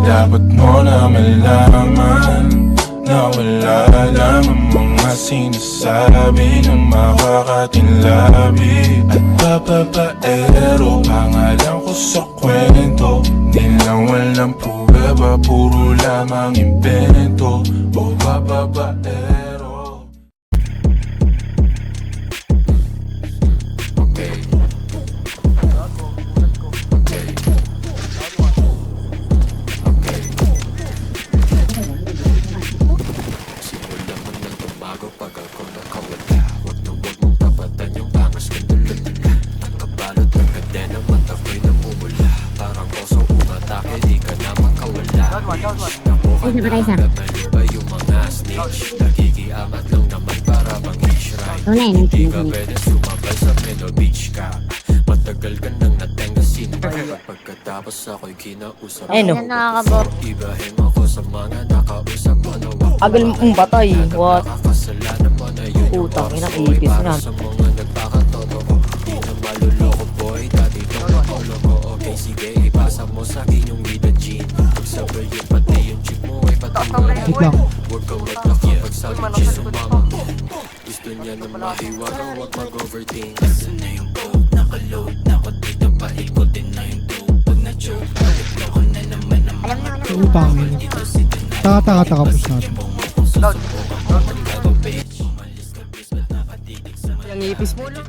Dapat mo na malaman na wala lang ang mga sinasabi ng makakatinlabi. At papapaero, pangalan ko sa kwento. Di lang walang pruweba, puro lamang imbento. O papapaero. Ay, napatay isa. Tunay, nagsinusunod. Matagal ka nang natenga sinunod. Pagkatapos ako'y kinausap. Ayun, no. Nakakabot. Ibahim ako sa mga nakausap mo na wak. Agal mong batay. What? Kasalanan mo na yun yung Putang oras ina, ko ay ipis para na. sa mga nagpakatotoo. Di na maluloko boy, dati kong nakolo ko. Okay, sige, ipasa mo sa'kin yung with the gene. Pagsabay yung pati yung chick mo ay patuloy. Huwag kang maglaka pagsabi siya sumama. Gusto niya na mahiwaga, huwag mag-overthink. Kasi na yung code, nakaload na ko dito. Paikotin na yung dope. Pag na-choke, balik na ko na naman ang mga Ang pangin. Taka-taka-taka-tapos natin. Yung ipis mo lang.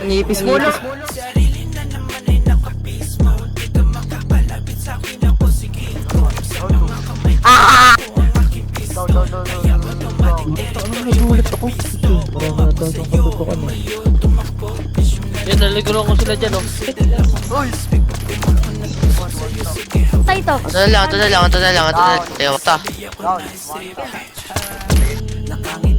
Ang ipis mo lang. sarili na naman ay nakapis mo. Di ka makapalapit sa'kin ako sige. Sa mga kamay ko ang aking pisto. Kaya automatic Nagulat ako. Parang natatawa ka na. Yan, naliguro ko sila dyan, oh. Sa ito. Ito na lang. Tayo, ta. nakangit